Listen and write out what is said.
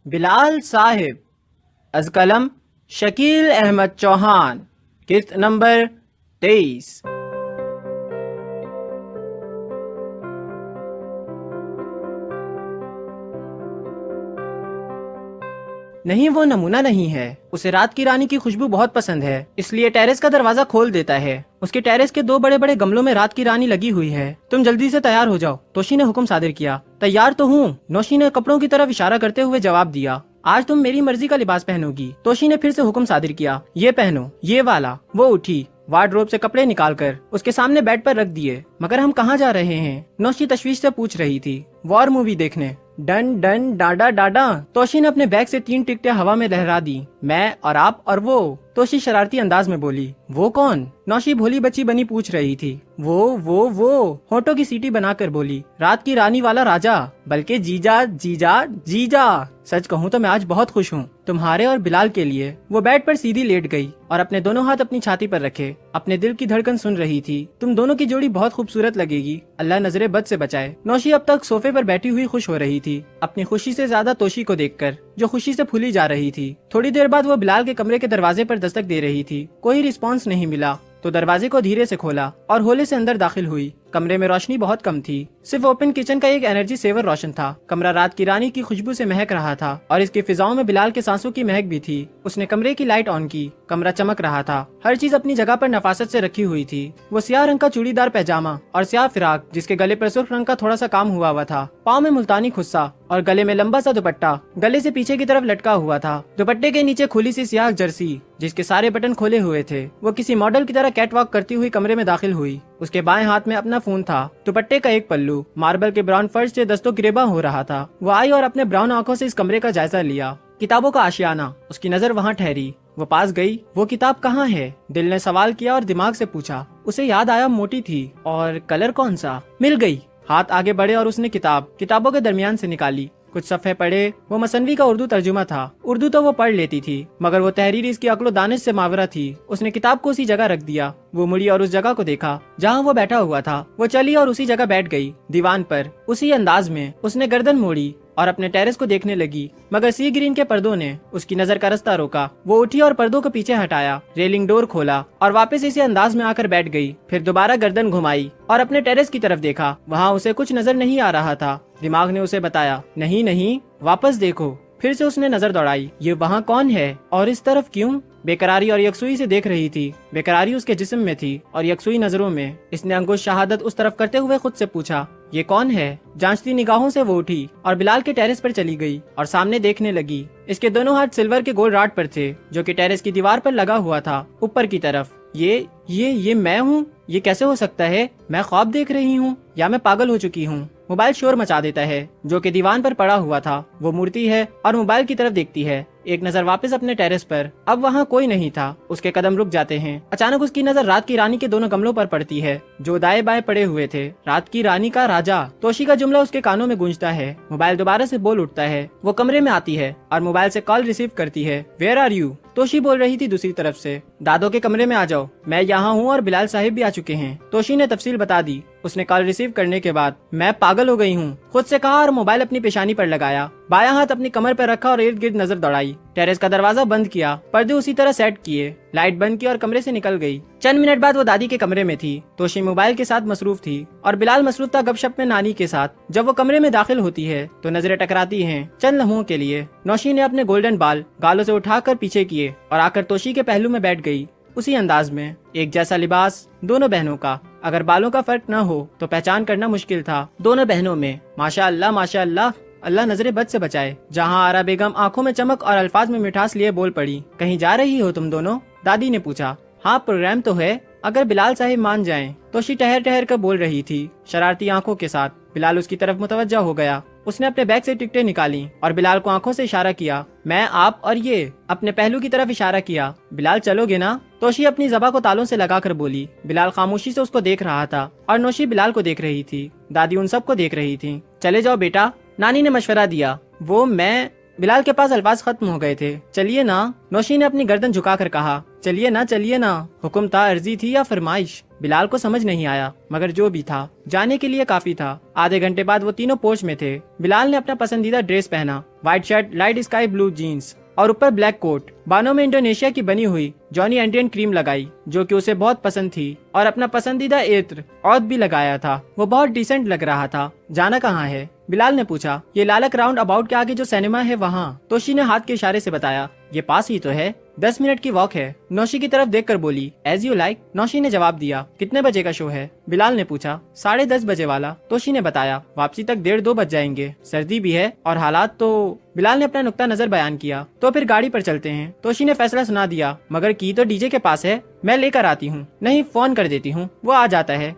बिलाल साहिब, अज़कलम शकील अहमद चौहान, किस्त नंबर 23। नहीं, वो नमूना नहीं है। उसे रात की रानी की खुशबू बहुत पसंद है, इसलिए टेरेस का दरवाजा खोल देता है। उसके टेरेस के 2 बड़े बड़े गमलों में रात की रानी लगी हुई है। तुम जल्दी से तैयार हो जाओ, तोशी ने हुक्म सादिर किया। तैयार तो हूँ, नौशी ने कपड़ों की तरफ इशारा करते हुए जवाब दिया। आज तुम मेरी मर्जी का लिबास पहनोगी, तोशी ने फिर से हुक्म सादिर किया। ये पहनो, ये वाला। वो उठी, वार्डरोब से कपड़े निकालकर उसके सामने बेड पर रख दिए। मगर हम कहाँ जा रहे हैं? नौशी तशवीश से पूछ रही थी। वॉर मूवी देखने। डन डन डाडा डाडा। तोशी ने अपने बैग से 3 टिकटें हवा में लहरा दी। मैं और आप और वो। तोशी शरारती अंदाज में बोली। वो कौन? नौशी भोली बच्ची बनी पूछ रही थी। वो होठों की सीटी बनाकर बोली। रात की रानी वाला राजा, बल्कि जीजा जीजा जीजा। सच कहूँ तो मैं आज बहुत खुश हूँ, तुम्हारे और बिलाल के लिए। वो बेड पर सीधी लेट गई और अपने दोनों हाथ अपनी छाती पर रखे अपने दिल की धड़कन सुन रही थी। तुम दोनों की जोड़ी बहुत खूबसूरत लगेगी, अल्लाह नजरे बद से बचाए। नौशी अब तक सोफे पर बैठी हुई खुश हो रही थी, अपनी खुशी से ज्यादा तोशी को देखकर, जो खुशी से फूली जा रही थी। थोड़ी देर बाद वो बिलाल के कमरे के दरवाजे पर दस्तक दे रही थी। कोई रिस्पॉन्स नहीं मिला तो दरवाजे को धीरे से खोला और होले से अंदर दाखिल हुई। कमरे में रोशनी बहुत कम थी, सिर्फ ओपन किचन का एक एनर्जी सेवर रोशन था। कमरा रात की रानी की खुशबू से महक रहा था और इसकी फिजाओं में बिलाल के सांसों की महक भी थी। उसने कमरे की लाइट ऑन की। कमरा चमक रहा था, हर चीज अपनी जगह पर नफासत से रखी हुई थी। वो स्याह रंग का चूड़ीदार पैजामा और स्याह फिराक, जिसके गले पर सुर्ख रंग का थोड़ा सा काम हुआ था। पाँव में मुल्तानी खुस्सा और गले में लंबा सा दुपट्टा गले से पीछे की तरफ लटका हुआ था। दुपट्टे के नीचे खुली सी स्याह जर्सी, जिसके सारे बटन खोले हुए थे। वो किसी मॉडल की तरह कैट वॉक करती हुई कमरे में दाखिल हुई। उसके बाएं हाथ में अपना फोन था। दुपट्टे का एक पल्लू मार्बल के ब्राउन फर्श से दस्तों गिरेबा हो रहा था। वो आई और अपने ब्राउन आंखों से इस कमरे का जायजा लिया। किताबों का आशियाना। उसकी नजर वहाँ ठहरी। वो पास गई। वो किताब कहाँ है? दिल ने सवाल किया और दिमाग से पूछा। उसे याद आया मोटी थी और कलर कौन सा। मिल गई। हाथ आगे बढ़े और उसने किताबों के दरमियान से निकाली। कुछ सफ़े पढ़े। वो मसनवी का उर्दू तर्जुमा था। उर्दू तो वो पढ़ लेती थी, मगर वो तहरीर इसकी अक्लो दानिश से मावरा थी। उसने किताब को उसी जगह रख दिया। वो मुड़ी और उस जगह को देखा जहाँ वो बैठा हुआ था। वो चली और उसी जगह बैठ गई, दीवान पर। उसी अंदाज में उसने गर्दन मोड़ी और अपने टेरेस को देखने लगी, मगर सी ग्रीन के पर्दों ने उसकी नजर का रास्ता रोका। वो उठी और पर्दों को पीछे हटाया, रेलिंग डोर खोला और वापस इसी अंदाज में आकर बैठ गई। फिर दोबारा गर्दन घुमाई और अपने टेरेस की तरफ देखा। वहाँ उसे कुछ नजर नहीं आ रहा था। दिमाग ने उसे बताया, नहीं नहीं, वापस देखो। फिर से उसने नजर दौड़ाई। ये वहाँ कौन है और इस तरफ क्यों? बेकरारी और यकसुई से देख रही थी। बेकरारी उसके जिस्म में थी और यकसुई नजरों में। इसने अंगुश शहादत उस तरफ करते हुए खुद से पूछा, ये कौन है? जांचती निगाहों से वो उठी और बिलाल के टेरेस पर चली गई और सामने देखने लगी। इसके दोनों हाथ सिल्वर के गोल राड पर थे, जो कि टेरेस की दीवार पर लगा हुआ था, ऊपर की तरफ। ये मैं हूँ? ये कैसे हो सकता है? मैं ख्वाब देख रही हूँ या मैं पागल हो चुकी हूँ? मोबाइल शोर मचा देता है, जो कि दीवान पर पड़ा हुआ था। वो मुड़ती है और मोबाइल की तरफ देखती है। एक नजर वापस अपने टेरेस पर। अब वहाँ कोई नहीं था। उसके कदम रुक जाते हैं। अचानक उसकी नजर रात की रानी के दोनों गमलों पर पड़ती है, जो दाएं बाएं पड़े हुए थे। रात की रानी का राजा, तोशी का जुमला उसके कानों में गूंजता है। मोबाइल दोबारा से बोल उठता है। वो कमरे में आती है और मोबाइल से कॉल रिसीव करती है। Where are you? तोशी बोल रही थी दूसरी तरफ से। दादो के कमरे में आ जाओ, मैं यहाँ हूँ और बिलाल साहिब भी आ चुके हैं। तोशी ने तफसील बता दी। उसने कॉल रिसीव करने के बाद मैं पागल हो गई हूँ, खुद से कहा और मोबाइल अपनी पेशानी पर लगाया। बायां हाथ अपनी कमर पर रखा और इर्द गिर्द नजर दौड़ाई। टेरेस का दरवाजा बंद किया, पर्दे उसी तरह सेट किए, लाइट बंद की और कमरे से निकल गई। चंद मिनट बाद वो दादी के कमरे में थी। तोशी मोबाइल के साथ मसरूफ थी और बिलाल मसरूफ था गपशप में नानी के साथ। जब वो कमरे में दाखिल होती है तो नजरें टकराती हैं चंद लम्हों के लिए। नौशी ने अपने गोल्डन बाल गालों से उठाकर पीछे किए और आकर तोशी के पहलू में बैठ गई। उसी अंदाज में, एक जैसा लिबास दोनों बहनों का। अगर बालों का फर्क न हो तो पहचान करना मुश्किल था दोनों बहनों में। माशा अल्लाह, अल्लाह नजरे बद से बचाए। जहाँ आरा बेगम आंखों में चमक और अल्फाज में मिठास लिए बोल पड़ी, कहीं जा रही हो तुम दोनों? दादी ने पूछा। हाँ, प्रोग्राम तो है, अगर बिलाल साहिब मान जाएं। तोशी ठहर ठहर कर बोल रही थी, शरारती आंखों के साथ। बिलाल उसकी तरफ मुतवज्जा हो गया। उसने अपने बैग से टिकटें निकाली और बिलाल को आंखों से इशारा किया। मैं, आप और ये, अपने पहलू की तरफ इशारा किया। बिलाल चलोगे ना? तोशी अपनी ज़बां को तालों से लगाकर बोली। बिलाल खामोशी से उसको देख रहा था और नौशी बिलाल को देख रही थी। दादी उन सबको देख रही थी। चले जाओ बेटा, नानी ने मशवरा दिया। बिलाल के पास अल्फाज खत्म हो गए थे। चलिए ना, नौशी ने अपनी गर्दन झुकाकर कहा। चलिए ना। हुक्म था, अर्जी थी या फरमाइश? बिलाल को समझ नहीं आया, मगर जो भी था जाने के लिए काफी था। आधे घंटे बाद वो तीनों पोर्च में थे। बिलाल ने अपना पसंदीदा ड्रेस पहना, white shirt, light sky blue jeans और ऊपर ब्लैक कोट। बालों में इंडोनेशिया की बनी हुई जॉनी एंड्रियन क्रीम लगाई, जो कि उसे बहुत पसंद थी, और अपना पसंदीदा इत्र औद भी लगाया था। वो बहुत डिसेंट लग रहा था। जाना कहाँ है? बिलाल ने पूछा। ये लालक राउंड अबाउट के आगे जो सिनेमा है वहाँ। तोशी ने हाथ के इशारे से बताया। ये पास ही तो है, 10 मिनट की वॉक है। नौशी की तरफ देखकर बोली, एज यू लाइक। नौशी ने जवाब दिया। कितने बजे का शो है? बिलाल ने पूछा। 10:30 बजे वाला। तोशी ने बताया। वापसी तक 1:30-2 बज जाएंगे, सर्दी भी है और हालात तो। बिलाल ने अपना नुक्ता नजर बयान किया। तो फिर गाड़ी पर चलते हैं। तोशी ने फैसला सुना दिया। मगर की तो डीजे के पास है, मैं लेकर आती हूँ। नहीं, फोन कर देती हूँ, वो आ जाता है।